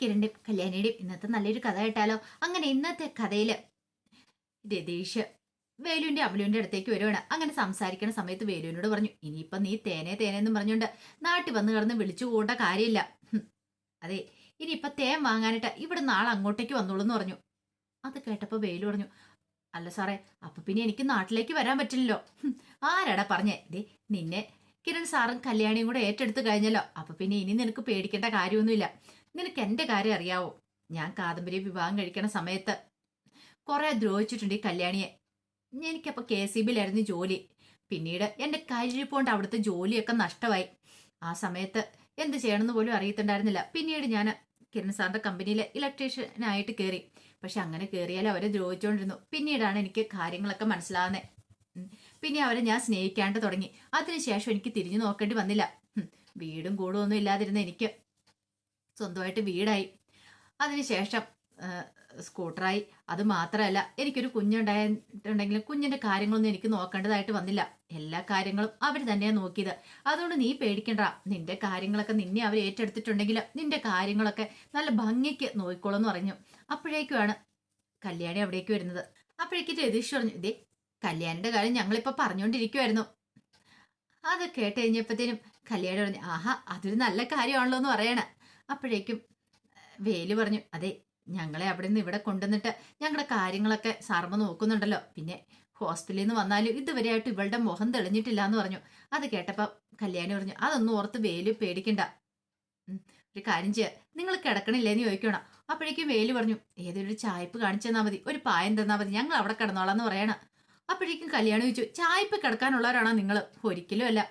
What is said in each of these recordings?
കിരണിന്റെയും കല്യാണിയുടെയും ഇന്നത്തെ നല്ലൊരു കഥ കേട്ടാലോ? അങ്ങനെ ഇന്നത്തെ കഥയില് രതീഷ് വേലുവിന്റെ അമലുവിന്റെ അടുത്തേക്ക് വരുവാണ്. അങ്ങനെ സംസാരിക്കുന്ന സമയത്ത് വേലുവിനോട് പറഞ്ഞു, ഇനിയിപ്പൊ നീ തേനെ തേനെന്നും പറഞ്ഞുകൊണ്ട് നാട്ടിൽ വന്ന് കിടന്ന് വിളിച്ചു കൂട്ട കാര്യമില്ല. അതെ, ഇനിയിപ്പൊ തേൻ വാങ്ങാനായിട്ട് ഇവിടെ നാളെ അങ്ങോട്ടേക്ക് വന്നോളൂ എന്ന് പറഞ്ഞു. അത് കേട്ടപ്പോ വേലു പറഞ്ഞു, അല്ല സാറേ, അപ്പൊ പിന്നെ എനിക്ക് നാട്ടിലേക്ക് വരാൻ പറ്റില്ലല്ലോ. ആരാടാ പറഞ്ഞേ? ദേ, നിന്നെ കിരൺ സാറും കല്യാണിയും കൂടെ ഏറ്റെടുത്ത് കഴിഞ്ഞല്ലോ. അപ്പൊ പിന്നെ ഇനി നിനക്ക് പേടിക്കേണ്ട കാര്യമൊന്നുമില്ല. നിനക്ക് എന്റെ കാര്യം അറിയാവോ? ഞാൻ കാദംബരിയെ വിവാഹം കഴിക്കണ സമയത്ത് കുറെ ദ്രോഹിച്ചിട്ടുണ്ട് ഈ കല്യാണിയെ. എനിക്കപ്പോ KCB-യിലായിരുന്നു ജോലി. പിന്നീട് എന്റെ കരിപ്പോണ്ട് അവിടുത്തെ ജോലിയൊക്കെ നഷ്ടമായി. ആ സമയത്ത് എന്ത് ചെയ്യണമെന്ന് പോലും അറിയത്തുണ്ടായിരുന്നില്ല. പിന്നീട് ഞാൻ കിരൺ സാറിന്റെ കമ്പനിയിലെ ഇലക്ട്രീഷ്യനായിട്ട് കയറി. പക്ഷെ അങ്ങനെ കയറിയാലും അവരെ ദ്രോഹിച്ചുകൊണ്ടിരുന്നു. പിന്നീടാണ് എനിക്ക് കാര്യങ്ങളൊക്കെ മനസ്സിലാകുന്നത്. പിന്നെ അവരെ ഞാൻ സ്നേഹിക്കാണ്ട് തുടങ്ങി. അതിനുശേഷം എനിക്ക് തിരിഞ്ഞു നോക്കേണ്ടി വന്നില്ല. വീടും കൂടും ഒന്നും ഇല്ലാതിരുന്ന എനിക്ക് സ്വന്തമായിട്ട് വീടായി. അതിനുശേഷം സ്കൂട്ടറായി. അത് മാത്രമല്ല, എനിക്കൊരു കുഞ്ഞുണ്ടായിട്ടുണ്ടെങ്കിലും കുഞ്ഞിന്റെ കാര്യങ്ങളൊന്നും എനിക്ക് നോക്കേണ്ടതായിട്ട് വന്നില്ല. എല്ലാ കാര്യങ്ങളും അവർ തന്നെയാണ് നോക്കിയത്. അതുകൊണ്ട് നീ പേടിക്കണ്ട. നിന്റെ കാര്യങ്ങളൊക്കെ നിന്നെ അവർ ഏറ്റെടുത്തിട്ടുണ്ടെങ്കിൽ നിന്റെ കാര്യങ്ങളൊക്കെ നല്ല ഭംഗിക്ക് നോക്കിക്കോളെന്ന് പറഞ്ഞു. അപ്പോഴേക്കുമാണ് കല്യാണി അവിടേക്ക് വരുന്നത്. അപ്പോഴേക്ക് രതീഷ് പറഞ്ഞു, ഇതേ കല്യാണിന്റെ കാര്യം ഞങ്ങളിപ്പോ പറഞ്ഞുകൊണ്ടിരിക്കുവായിരുന്നു. അത് കേട്ട് കഴിഞ്ഞപ്പോഴത്തേനും കല്യാണി പറഞ്ഞു, ആഹാ, അതൊരു നല്ല കാര്യമാണല്ലോ എന്ന് പറയണ. അപ്പോഴേക്കും വേലു പറഞ്ഞു, അതെ, ഞങ്ങളെ അവിടെ നിന്ന് ഇവിടെ കൊണ്ടുവന്നിട്ട് ഞങ്ങളുടെ കാര്യങ്ങളൊക്കെ സാർമ്മ നോക്കുന്നുണ്ടല്ലോ. പിന്നെ ഹോസ്പിറ്റലിൽ നിന്ന് വന്നാലും ഇതുവരെയായിട്ട് ഇവളുടെ മുഖം തെളിഞ്ഞിട്ടില്ല എന്ന് പറഞ്ഞു. അത് കേട്ടപ്പോ കല്യാണി പറഞ്ഞു, അതൊന്നും ഓർത്ത് വേലു പേടിക്കണ്ട. ഒരു കാര്യം ചെയ്യാ, നിങ്ങൾ കിടക്കണില്ലേന്ന് ചോദിക്കണം. അപ്പോഴേക്കും വേലു പറഞ്ഞു, ഏതൊരു ചായപ്പ് കാണിച്ചു തന്നാ മതി, ഒരു പായം തന്നാ മതി, ഞങ്ങൾ അവിടെ കിടന്നോളാന്ന് പറയണം. അപ്പോഴേക്കും കല്യാണി ചോദിച്ചു, ചായപ്പ് കിടക്കാനുള്ളവരാണോ നിങ്ങൾ? ഒരിക്കലും അല്ല.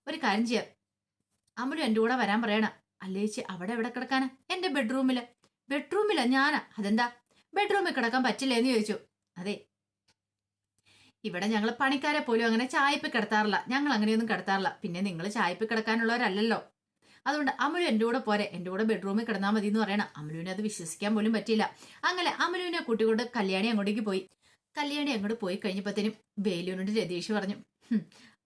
ഒരു കാര്യം ചെയ്യാം, അമ്മലും എൻ്റെ കൂടെ വരാൻ പറയണം. അല്ലേച്ചി, അവിടെ എവിടെ കിടക്കാനാ? എന്റെ ബെഡ്റൂമില്. ബെഡ്റൂമില്ല ഞാനാ. അതെന്താ ബെഡ്റൂമിൽ കിടക്കാൻ പറ്റില്ലേന്ന് ചോദിച്ചു. അതെ, ഇവിടെ ഞങ്ങൾ പണിക്കാരെ പോലും അങ്ങനെ ചായപ്പ് കിടത്താറില്ല. ഞങ്ങൾ അങ്ങനെയൊന്നും കിടത്താറില്ല. പിന്നെ നിങ്ങൾ ചായപ്പ് കിടക്കാനുള്ളവരല്ലല്ലോ. അതുകൊണ്ട് അമലു എൻ്റെ കൂടെ പോരെ, എൻ്റെ കൂടെ ബെഡ്റൂമിൽ കിടന്നാൽ മതി എന്ന് പറയണം. അമലുവിനെ അത് വിശ്വസിക്കാൻ പോലും പറ്റിയില്ല. അങ്ങനെ അമലുവിനെ കൂട്ടിക്കൊണ്ട് കല്യാണി അങ്ങോട്ടേക്ക് പോയി. കല്യാണി അങ്ങോട്ട് പോയി കഴിഞ്ഞപ്പോഴത്തേനും വേലുവിനോട് രതീഷ് പറഞ്ഞു,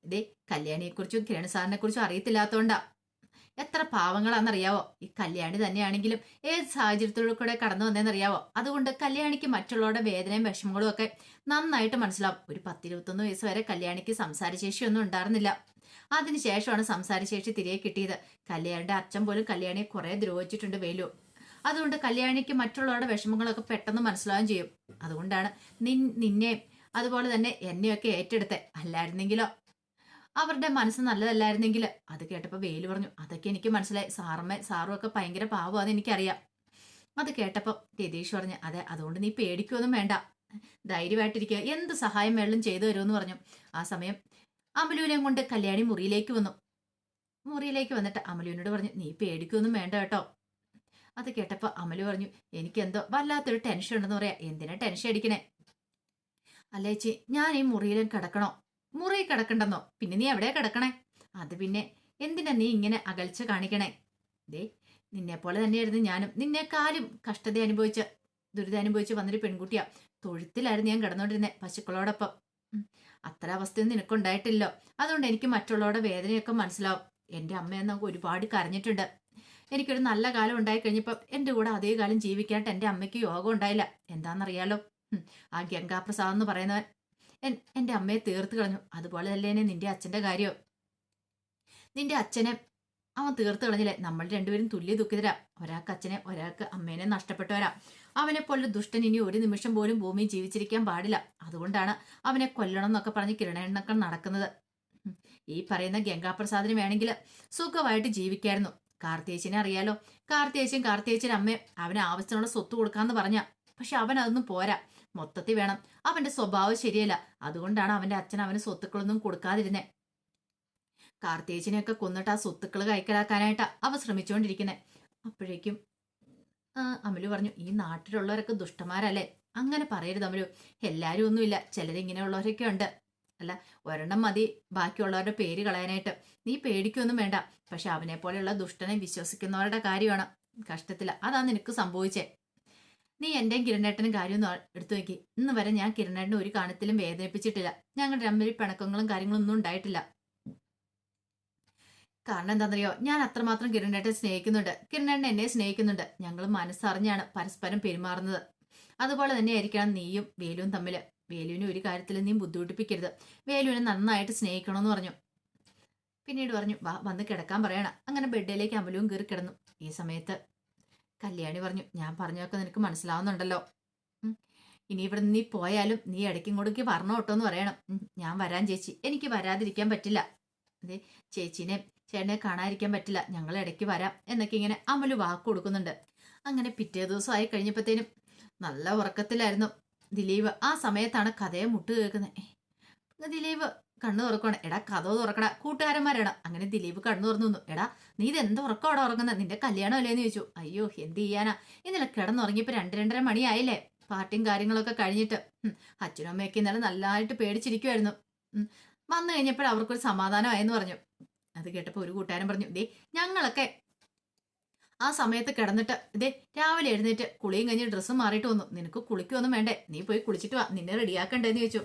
ഇതേ കല്യാണിയെക്കുറിച്ചും കിരൺ സാറിനെ കുറിച്ചും അറിയത്തില്ലാത്തോണ്ടാ. എത്ര പാവങ്ങളാണെന്നറിയാവോ? ഈ കല്യാണി തന്നെയാണെങ്കിലും ഏത് സാഹചര്യത്തിലൂടെ കൂടെ കടന്നു വന്നതെന്നറിയാവോ? അതുകൊണ്ട് കല്യാണിക്ക് മറ്റുള്ളവരുടെ വേദനയും വിഷമങ്ങളും ഒക്കെ നന്നായിട്ട് മനസ്സിലാവും. ഒരു 10-21 വയസ്സ് വരെ കല്യാണിക്ക് സംസാരശേഷിയൊന്നും ഉണ്ടായിരുന്നില്ല. അതിനുശേഷമാണ് സംസാരശേഷി തിരികെ കിട്ടിയത്. കല്യാണിയുടെ അച്ഛൻ പോലും കല്യാണിയെ കുറെ ദ്രോഹിച്ചിട്ടുണ്ട് വേലു. അതുകൊണ്ട് കല്യാണിക്ക് മറ്റുള്ളവരുടെ വിഷമങ്ങളൊക്കെ പെട്ടെന്ന് മനസ്സിലാവുകയും ചെയ്യും. അതുകൊണ്ടാണ് നിന്നെയും അതുപോലെ തന്നെ എന്നെയൊക്കെ ഏറ്റെടുത്തെ. അല്ലായിരുന്നെങ്കിലോ, അവരുടെ മനസ്സ് നല്ലതല്ലായിരുന്നെങ്കിൽ. അത് കേട്ടപ്പോ വേലു പറഞ്ഞു, അതൊക്കെ എനിക്ക് മനസ്സിലായി. സാറും ഒക്കെ ഭയങ്കര പാവമാണെന്ന് എനിക്കറിയാം. അത് കേട്ടപ്പോ രതീഷ് പറഞ്ഞു, അതെ, അതുകൊണ്ട് നീ പേടിക്കൊന്നും വേണ്ട, ധൈര്യമായിട്ടിരിക്കുക, എന്ത് സഹായം വേണം ചെയ്തു തരുമെന്ന് പറഞ്ഞു. ആ സമയം അമലുവിനെയും കൊണ്ട് കല്യാണി മുറിയിലേക്ക് വന്നു. മുറിയിലേക്ക് വന്നിട്ട് അമലുവിനോട് പറഞ്ഞു, നീ പേടിക്കൊന്നും വേണ്ട കേട്ടോ. അത് കേട്ടപ്പോ അമലു പറഞ്ഞു, എനിക്കെന്തോ വല്ലാത്തൊരു ടെൻഷൻ ഉണ്ടെന്ന് പറയാ. എന്തിനാ ടെൻഷൻ അടിക്കണേ? അല്ലേച്ചി, ഞാൻ ഈ മുറിയിലും കിടക്കണോ? മുറി കിടക്കണ്ടെന്നോ? പിന്നെ നീ എവിടെയാ കിടക്കണേ? അത് പിന്നെ എന്തിനാ നീ ഇങ്ങനെ അകൽച്ച കാണിക്കണേ? ദേ, നിന്നെ പോലെ തന്നെയായിരുന്നു ഞാനും. നിന്നെക്കാളും കഷ്ടത അനുഭവിച്ച് ദുരിതം വന്നൊരു പെൺകുട്ടിയാ. തൊഴുത്തിലായിരുന്നു ഞാൻ കിടന്നോണ്ടിരുന്നേ, പശുക്കളോടൊപ്പം. അത്ര അവസ്ഥയൊന്നും നിനക്കുണ്ടായിട്ടില്ലോ. അതുകൊണ്ട് എനിക്ക് മറ്റുള്ളവരുടെ വേദനയൊക്കെ മനസ്സിലാവും. എന്റെ അമ്മയെന്നൊക്കെ ഒരുപാട് കരഞ്ഞിട്ടുണ്ട്. എനിക്കൊരു നല്ല കാലം ഉണ്ടായി കഴിഞ്ഞപ്പോൾ എന്റെ കൂടെ അതേ കാലം ജീവിക്കാനായിട്ട് എന്റെ അമ്മയ്ക്ക് യോഗം ഉണ്ടായില്ല. എന്താണെന്നറിയാലോ? ആ ഗംഗാപ്രസാദ് എന്ന് പറയുന്നവൻ എന്റെ അമ്മയെ തീർത്ത് കളഞ്ഞു. അതുപോലെ തന്നെ നിന്റെ അച്ഛന്റെ കാര്യോ? നിന്റെ അച്ഛനെ അവൻ തീർത്ത് കളഞ്ഞില്ലേ? നമ്മൾ രണ്ടുപേരും തുല്യ ദുഃഖിതരാ. ഒരാൾക്ക് അച്ഛനെ, ഒരാൾക്ക് അമ്മേനെ നഷ്ടപ്പെട്ടവരാ. അവനെ പോലെ ദുഷ്ടൻ ഇനി ഒരു നിമിഷം പോലും ഭൂമിയിൽ ജീവിച്ചിരിക്കാൻ പാടില്ല. അതുകൊണ്ടാണ് അവനെ കൊല്ലണം എന്നൊക്കെ പറഞ്ഞ് കിരണേണ്ണൊക്കെ നടക്കുന്നത്. ഈ പറയുന്ന ഗംഗാപ്രസാദിന് വേണമെങ്കിൽ സുഖമായിട്ട് ജീവിക്കായിരുന്നു. കാർത്തിയേച്ചിനെ അറിയാലോ? കാർത്തിയേച്ചിന്റെ അമ്മയും അവന് ആവശ്യത്തിനുള്ള സ്വത്ത് കൊടുക്കാന്ന് പറഞ്ഞ. പക്ഷെ അവൻ അതൊന്നും പോരാ, മൊത്തത്തിൽ വേണം. അവന്റെ സ്വഭാവം ശരിയല്ല. അതുകൊണ്ടാണ് അവന്റെ അച്ഛൻ അവന് സ്വത്തുക്കളൊന്നും കൊടുക്കാതിരുന്നേ. കാർത്തിയേച്ചിനെയൊക്കെ കൊന്നിട്ട് ആ സ്വത്തുക്കൾ കൈക്കലാക്കാനായിട്ടാ അവ ശ്രമിച്ചുകൊണ്ടിരിക്കുന്നത്. അപ്പോഴേക്കും അമലു പറഞ്ഞു, ഈ നാട്ടിലുള്ളവരൊക്കെ ദുഷ്ടന്മാരല്ലേ? അങ്ങനെ പറയരുത് അമലു. എല്ലാരും ഒന്നുമില്ല, ചിലരിങ്ങനെയുള്ളവരൊക്കെ ഉണ്ട്. അല്ല, ഒരെണ്ണം മതി ബാക്കിയുള്ളവരുടെ പേര് കളയാനായിട്ട്. നീ പേടിക്കൊന്നും വേണ്ട. പക്ഷെ അവനെ പോലെയുള്ള ദുഷ്ടനെ വിശ്വസിക്കുന്നവരുടെ കാര്യമാണ് കഷ്ടത്തില്ല. അതാ നിനക്ക് സംഭവിച്ചേ. നീ എന്റെയും കിരണേട്ടനും കാര്യമൊന്നും എടുത്തു നോക്കി. ഇന്ന് വരെ ഞാൻ കിരണേട്ടനെ ഒരു കാണത്തിലും വേദനിപ്പിച്ചിട്ടില്ല. ഞങ്ങളുടെ തമ്മിൽ പിണക്കങ്ങളും കാര്യങ്ങളും ഒന്നും ഉണ്ടായിട്ടില്ല. കാരണം എന്താണെന്നറിയോ, ഞാൻ അത്രമാത്രം കിരണേട്ടനെ സ്നേഹിക്കുന്നുണ്ട്, കിരണേട്ടൻ എന്നെ സ്നേഹിക്കുന്നുണ്ട്. ഞങ്ങൾ മനസ്സറിഞ്ഞാണ് പരസ്പരം പെരുമാറുന്നത്. അതുപോലെ തന്നെ ആയിരിക്കണം നീയും വേലുവും തമ്മിൽ. വേലുവിനെ ഒരു കാര്യത്തിൽ നീ ബുദ്ധിമുട്ടിപ്പിക്കരുത്. വേലുവിനെ നന്നായിട്ട് സ്നേഹിക്കണമെന്ന് പറഞ്ഞു. പിന്നീട് പറഞ്ഞു, വാ വന്ന് കിടക്കാൻ പറയണം. അങ്ങനെ ബെഡിലേക്ക് അമലുവും കയറി കിടന്നു. ഈ സമയത്ത് കല്യാണി പറഞ്ഞു, ഞാൻ പറഞ്ഞൊക്കെ നിനക്ക് മനസ്സിലാവുന്നുണ്ടല്ലോ. ഉം. ഇനി ഇവിടെ നീ പോയാലും നീ ഇടയ്ക്കും ഇങ്ങോട്ടേക്ക് പറഞ്ഞു കേട്ടോ എന്ന് പറയണം. ഞാൻ വരാൻ ചേച്ചി, എനിക്ക് വരാതിരിക്കാൻ പറ്റില്ല. അതെ, ചേച്ചീനെ ചേട്ടനെ കാണാതിരിക്കാൻ പറ്റില്ല, ഞങ്ങൾ ഇടയ്ക്ക് വരാം എന്നൊക്കെ ഇങ്ങനെ അമല് വാക്ക് കൊടുക്കുന്നുണ്ട്. അങ്ങനെ പിറ്റേ ദിവസമായി കഴിഞ്ഞപ്പോഴത്തേനും നല്ല ഉറക്കത്തിലായിരുന്നു ദിലീപ്. ആ സമയത്താണ് കഥയെ മുട്ട് കേൾക്കുന്നത്. ദിലീപ് കണ്ണു തുറക്കണം. എടാ കഥ തുറക്കടാ, കൂട്ടുകാരന്മാരാണ്. അങ്ങനെ ദിലീപ് കണ്ണു തുറന്നു നിന്നു. എടാ നീ ഇത് എന്താ ഉറക്കം അവിടെ ഉറങ്ങുന്നത്, നിന്റെ കല്യാണം അല്ലേന്ന് ചോദിച്ചു. അയ്യോ എന്ത് ചെയ്യാനാ, ഇന്നലെ കിടന്നുറങ്ങിയപ്പോ 2-2:30 മണിയായില്ലേ, പാർട്ടിയും കാര്യങ്ങളൊക്കെ കഴിഞ്ഞിട്ട്. അച്ഛനും അമ്മയൊക്കെ ഇന്നലെ നല്ലതായിട്ട് പേടിച്ചിരിക്കുമായിരുന്നു. വന്നു കഴിഞ്ഞപ്പോൾ അവർക്കൊരു സമാധാനമായെന്ന് പറഞ്ഞു. അത് കേട്ടപ്പോൾ ഒരു കൂട്ടുകാരൻ പറഞ്ഞു, ദേ ഞങ്ങളൊക്കെ ആ സമയത്ത് കിടന്നിട്ട് ഇതേ രാവിലെ എഴുന്നേറ്റ് കുളിയും കഴിഞ്ഞ് ഡ്രസ്സും മാറിയിട്ട് വന്നു. നിനക്ക് കുളിക്കൊന്നും വേണ്ടേ, നീ പോയി കുളിച്ചിട്ട് വാ, നിന്നെ റെഡിയാക്കണ്ടേന്ന് ചോദിച്ചു.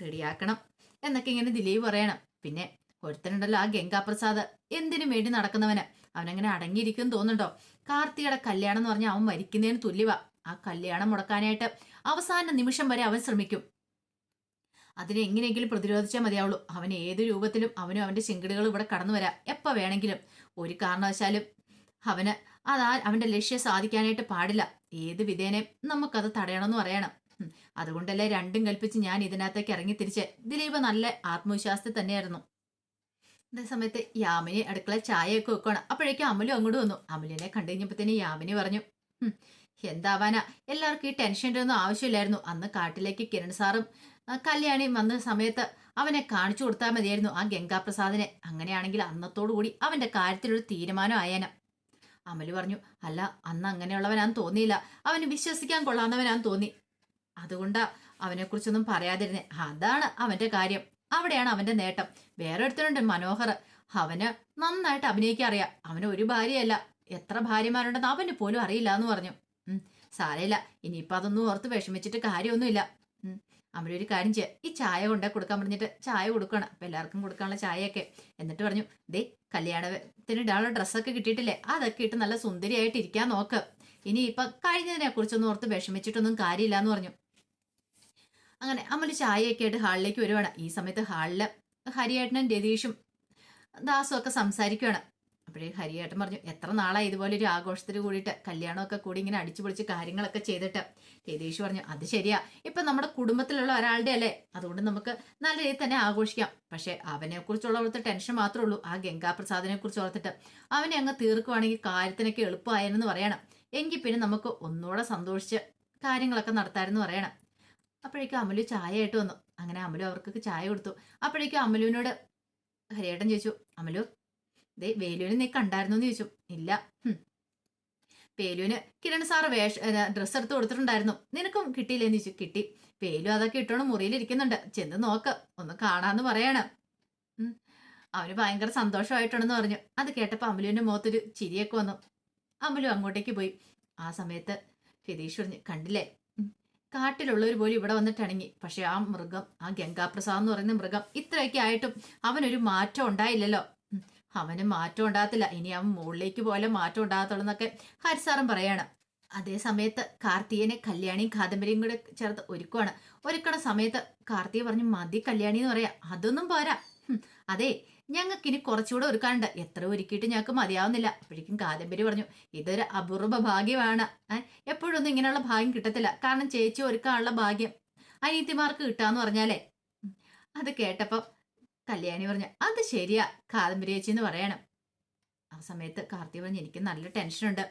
റെഡിയാക്കണം എന്നൊക്കെ ഇങ്ങനെ ദിലീപ് പറയണം. പിന്നെ ഒരുത്തനുണ്ടല്ലോ ആ ഗംഗാപ്രസാദ്, എന്തിനും വേണ്ടി നടക്കുന്നവന്. അവനങ്ങനെ അടങ്ങിയിരിക്കും തോന്നുന്നുണ്ടോ? കാർത്തികയുടെ കല്യാണം എന്ന് പറഞ്ഞാൽ അവൻ മരിക്കുന്നതിന് തുല്യവാ. ആ കല്യാണം മുടക്കാനായിട്ട് അവസാന നിമിഷം വരെ അവൻ ശ്രമിക്കും. അതിനെ എങ്ങനെയെങ്കിലും പ്രതിരോധിച്ചാൽ മതിയാവുള്ളൂ. അവൻ ഏത് രൂപത്തിലും അവനും അവന്റെ ശിങ്കിടികളും ഇവിടെ കടന്നു വരാം എപ്പോൾ വേണമെങ്കിലും. ഒരു കാരണവശാലും അവന് അവന്റെ ലക്ഷ്യം സാധിക്കാനായിട്ട് പാടില്ല. ഏത് വിധേനയും നമുക്കത് തടയണമെന്ന് പറയണം. അതുകൊണ്ടല്ലേ രണ്ടും കൽപ്പിച്ച് ഞാൻ ഇതിനകത്തേക്ക് ഇറങ്ങി തിരിച്ച്. ദിലീപ് നല്ല ആത്മവിശ്വാസത്തിൽ തന്നെയായിരുന്നു. അതേ സമയത്ത് യാമിനി അടുക്കള ചായയൊക്കെ വെക്കണം. അപ്പോഴേക്കും അമലു അങ്ങോട്ട് വന്നു. അമലിനെ കണ്ടു കഴിഞ്ഞപ്പോഴത്തേന് യാമിനി പറഞ്ഞു, എന്താവാനാ, എല്ലാവർക്കും ഈ ടെൻഷൻ്റെ ഒന്നും ആവശ്യമില്ലായിരുന്നു. അന്ന് കാട്ടിലേക്ക് കിരൺ സാറും കല്യാണിയും വന്ന സമയത്ത് അവനെ കാണിച്ചു കൊടുത്താൽ മതിയായിരുന്നു ആ ഗംഗാപ്രസാദിനെ. അങ്ങനെയാണെങ്കിൽ അന്നത്തോടു കൂടി അവന്റെ കാര്യത്തിലൊരു തീരുമാനം ആയേന. അമല് പറഞ്ഞു, അല്ല അന്ന് അങ്ങനെയുള്ളവനാന്ന് തോന്നിയില്ല, അവന് വിശ്വസിക്കാൻ കൊള്ളാവുന്നവനാന്ന് തോന്നി. അതുകൊണ്ടാ അവനെക്കുറിച്ചൊന്നും പറയാതിരുന്നേ. അതാണ് അവന്റെ കാര്യം, അവിടെയാണ് അവന്റെ നേട്ടം. വേറെ ഒരുത്തനുണ്ട് മനോഹർ, അവന് നന്നായിട്ട് അഭിനയിക്കാൻ അറിയാം. അവന് ഒരു ഭാര്യയല്ല, എത്ര ഭാര്യമാരുണ്ടെന്ന് അവന് പോലും അറിയില്ല എന്ന് പറഞ്ഞു. സാരയില്ല, ഇനിയിപ്പൊ അതൊന്നും ഓർത്ത് വിഷമിച്ചിട്ട് കാര്യമൊന്നുമില്ല. അവരൊരു കാര്യം ചെയ്യാം, ഈ ചായ കൊണ്ടേ കൊടുക്കാൻ പറഞ്ഞിട്ട് ചായ കൊടുക്കണം. അപ്പൊ എല്ലാവർക്കും കൊടുക്കാനുള്ള ചായയൊക്കെ. എന്നിട്ട് പറഞ്ഞു, ദേ കല്യാണത്തിന് ഇടാനുള്ള ഡ്രസ്സൊക്കെ കിട്ടിയിട്ടില്ലേ, അതൊക്കെ ഇട്ട് നല്ല സുന്ദരിയായിട്ട് ഇരിക്കാൻ നോക്ക്. ഇനി ഇപ്പൊ കഴിഞ്ഞതിനെ കുറിച്ചൊന്നും ഓർത്ത് വിഷമിച്ചിട്ടൊന്നും കാര്യമില്ല എന്ന് പറഞ്ഞു. അങ്ങനെ അമല് ചായയൊക്കെ ആയിട്ട് ഹാളിലേക്ക് വരുവാണ്. ഈ സമയത്ത് ഹാളില് ഹരിയേട്ടനും രതീഷും ദാസും ഒക്കെ സംസാരിക്കുവാണ്. അപ്പോഴേ ഹരിയേട്ടൻ പറഞ്ഞു, എത്ര നാളായി ഇതുപോലെ ഒരു ആഘോഷത്തിന് കൂടിയിട്ട്, കല്യാണമൊക്കെ കൂടി ഇങ്ങനെ അടിച്ചു പൊളിച്ച് കാര്യങ്ങളൊക്കെ ചെയ്തിട്ട്. രതീഷ് പറഞ്ഞു, അത് ശരിയാ, ഇപ്പൊ നമ്മുടെ കുടുംബത്തിലുള്ള ഒരാളുടെ അല്ലേ, അതുകൊണ്ട് നമുക്ക് നല്ല രീതിയിൽ തന്നെ ആഘോഷിക്കാം. പക്ഷെ അവനെ കുറിച്ചുള്ള അവിടുത്തെ ടെൻഷൻ മാത്രമേ ഉള്ളൂ, ആ ഗംഗാപ്രസാദിനെ കുറിച്ച് ഓർത്തിട്ട്. അവനെ അങ്ങ് തീർക്കുവാണെങ്കിൽ കാര്യത്തിനൊക്കെ എളുപ്പമായെന്ന് പറയണം. എങ്കിൽ പിന്നെ നമുക്ക് ഒന്നുകൂടെ സന്തോഷിച്ച് കാര്യങ്ങളൊക്കെ നടത്താമെന്ന് പറയണം. അപ്പോഴേക്കും അമലു ചായ ആയിട്ട് വന്നു. അങ്ങനെ അമലു അവർക്ക് ചായ കൊടുത്തു. അപ്പോഴേക്കും അമലുവിനോട് ഹരിയേട്ടൻ ചോദിച്ചു, അമലു ദേ വേലുവിനെ നീ കണ്ടായിരുന്നു എന്ന് ചോദിച്ചു. ഇല്ല. വേലുവിന് കിരൺ സാറ് ഡ്രസ്സ് എടുത്ത് കൊടുത്തിട്ടുണ്ടായിരുന്നു, നിനക്കും കിട്ടിയില്ലേന്ന് ചോദിച്ചു. കിട്ടി. വേലു അതൊക്കെ ഇട്ടോണ്ട് മുറിയിലിരിക്കുന്നുണ്ട്, ചെന്ന് നോക്ക്, ഒന്ന് കാണാന്ന് പറയണം. അവന് ഭയങ്കര സന്തോഷമായിട്ടുണ്ടെന്ന് പറഞ്ഞു. അത് കേട്ടപ്പോ അമലുവിന്റെ മുഖത്തൊരു ചിരിയൊക്കെ വന്നു. അമലു അങ്ങോട്ടേക്ക് പോയി. ആ സമയത്ത് രതീഷ് പറഞ്ഞു, കണ്ടില്ലേ, കാട്ടിലുള്ളവർ പോലും ഇവിടെ വന്നിട്ടിണങ്ങി. പക്ഷെ ആ മൃഗം, ആ ഗംഗാപ്രസാദ് എന്ന് പറയുന്ന മൃഗം ഇത്രയൊക്കെ ആയിട്ടും അവനൊരു മാറ്റം ഉണ്ടായില്ലല്ലോ. അവന് മാറ്റം ഉണ്ടാകത്തില്ല, ഇനി അവൻ മുകളിലേക്ക് പോലെ മാറ്റം ഉണ്ടാകത്തുള്ളൂ എന്നൊക്കെ ഹരിസാറും പറയാണ്. അതേ സമയത്ത് കാർത്തികനെ കല്യാണിയും കാദംബരിയും കൂടെ ചേർത്ത് ഒരുക്കുവാണ്. ഒരുക്കണ സമയത്ത് കാർത്തിക പറഞ്ഞു, മതി കല്യാണി എന്ന് പറയാ, അതൊന്നും പോരാ. അതെ, ഞങ്ങൾക്ക് ഇനി കുറച്ചുകൂടെ ഒരുക്കാനുണ്ട്, എത്ര ഒരുക്കിയിട്ട് ഞങ്ങൾക്ക് മതിയാവുന്നില്ല. അപ്പോഴേക്കും കാദംബരി പറഞ്ഞു, ഇതൊരു അപൂർവ ഭാഗ്യമാണ്, എപ്പോഴൊന്നും ഇങ്ങനെയുള്ള ഭാഗ്യം കിട്ടത്തില്ല. കാരണം ചേച്ചി ഒരുക്കാനുള്ള ഭാഗ്യം അനീതിമാർക്ക് കിട്ടാന്ന് പറഞ്ഞാലേ. അത് കേട്ടപ്പോ കല്യാണി പറഞ്ഞു, അത് ശരിയാ കാദംബരി ചേച്ചി എന്ന് പറയണം. ആ സമയത്ത് കാർത്തിക പറഞ്ഞു, എനിക്ക് നല്ല ടെൻഷനുണ്ട്.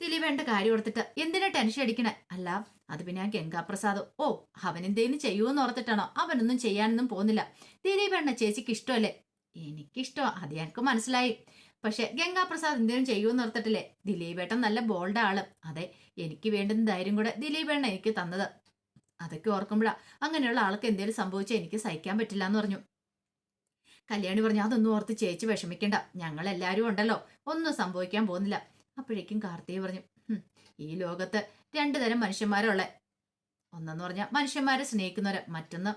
ദിലീപേണ്ട കാര്യം ഓർത്തിട്ട് എന്തിനാ ടെൻഷൻ അടിക്കണേ? അല്ല അത് പിന്നെ ആ ഗംഗാപ്രസാദ്, ഓ അവനെന്തേലും ചെയ്യുമെന്ന് ഓർത്തിട്ടാണോ? അവനൊന്നും ചെയ്യാനൊന്നും പോകുന്നില്ല. ദിലീപേണ്ണ ചേച്ചിക്ക് ഇഷ്ടമല്ലേ? എനിക്കിഷ്ടമാ, അത് ഞങ്ങൾക്ക് മനസ്സിലായി. പക്ഷെ ഗംഗാപ്രസാദ് എന്തേലും ചെയ്യുമെന്ന് ഓർത്തിട്ടില്ലേ? ദിലീപേട്ടൻ നല്ല ബോൾഡ് ആള്. അതെ, എനിക്ക് വേണ്ടുന്ന ധൈര്യം കൂടെ ദിലീപേണ്ണ എനിക്ക് തന്നത്. അതൊക്കെ ഓർക്കുമ്പോഴാ അങ്ങനെയുള്ള ആൾക്ക് എന്തേലും സംഭവിച്ചാൽ എനിക്ക് സഹിക്കാൻ പറ്റില്ല എന്ന് പറഞ്ഞു. കല്യാണി പറഞ്ഞു, അതൊന്നും ഓർത്ത് ചേച്ചി വിഷമിക്കണ്ട, ഞങ്ങൾ എല്ലാവരും ഉണ്ടല്ലോ, ഒന്നും സംഭവിക്കാൻ പോകുന്നില്ല. അപ്പോഴേക്കും കാർത്തിക പറഞ്ഞു, ഈ ലോകത്ത് 2 തരം മനുഷ്യന്മാരുള്ള, ഒന്നെന്ന് പറഞ്ഞാൽ മനുഷ്യന്മാരെ സ്നേഹിക്കുന്നവര്, മറ്റൊന്ന്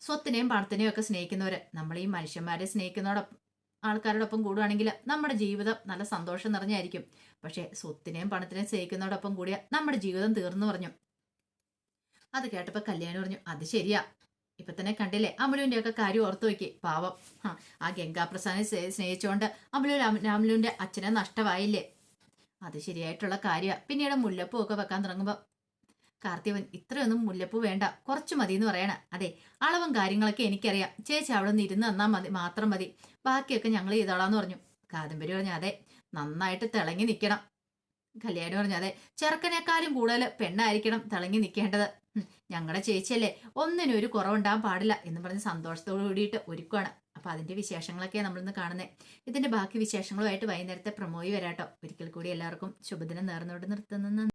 സ്വത്തിനെയും പണത്തിനെയും ഒക്കെ സ്നേഹിക്കുന്നവര്. നമ്മൾ ഈ മനുഷ്യന്മാരെ സ്നേഹിക്കുന്നതോടൊപ്പം ആൾക്കാരോടൊപ്പം കൂടുവാണെങ്കിൽ നമ്മുടെ ജീവിതം നല്ല സന്തോഷം നിറഞ്ഞായിരിക്കും. പക്ഷേ സ്വത്തിനെയും പണത്തിനെയും സ്നേഹിക്കുന്നതോടൊപ്പം കൂടിയ നമ്മുടെ ജീവിതം തീർന്നു പറഞ്ഞു. അത് കേട്ടപ്പോ കല്യാണി പറഞ്ഞു, അത് ശരിയാ. ഇപ്പൊ തന്നെ കണ്ടില്ലേ അമലുവിന്റെ ഒക്കെ കാര്യം ഓർത്തു നോക്കി. പാവം ആ ഗംഗാപ്രസാദിനെ സ്നേഹിച്ചോണ്ട് അമലുവിന്റെ അച്ഛനെ നഷ്ടമായില്ലേ. അത് ശരിയായിട്ടുള്ള കാര്യമാണ്. പിന്നീട് മുല്ലപ്പൂ ഒക്കെ വെക്കാൻ തുടങ്ങുമ്പോ കാർത്തിവൻ, ഇത്രയൊന്നും മുല്ലപ്പൂ വേണ്ട, കുറച്ചു മതി എന്ന് പറയണ. അതെ, അളവും കാര്യങ്ങളൊക്കെ എനിക്കറിയാം. ചേച്ചി അവിടെ നിന്ന് ഇരുന്ന് തന്നാ മതി, മാത്രം മതി. ബാക്കിയൊക്കെ ഞങ്ങൾ ചെയ്തോളാന്ന് പറഞ്ഞു. കാദംബരി പറഞ്ഞു, അതെ, നന്നായിട്ട് തിളങ്ങി നിൽക്കണം. കല്യാണി പറഞ്ഞു, അതെ, ചെറുക്കനേക്കാളും കൂടുതൽ പെണ്ണായിരിക്കണം തിളങ്ങി നിൽക്കേണ്ടത്. ഞങ്ങളുടെ ചേച്ചിയല്ലേ, ഒന്നിനും ഒരു കുറവുണ്ടാകാൻ പാടില്ല എന്ന് പറഞ്ഞ് സന്തോഷത്തോടു കൂടിയിട്ട് ഒരുക്കുവാണ്. അപ്പൊ അതിന്റെ വിശേഷങ്ങളൊക്കെയാണ് നമ്മളിന്ന് കാണുന്നത്. ഇതിന്റെ ബാക്കി വിശേഷങ്ങളുമായിട്ട് വൈകുന്നേരത്തെ പ്രമോയി വരാട്ടോ. ഒരിക്കൽ കൂടി എല്ലാവർക്കും ശുഭദിനം നേർന്നുകൊണ്ട് നിർത്തുന്നു.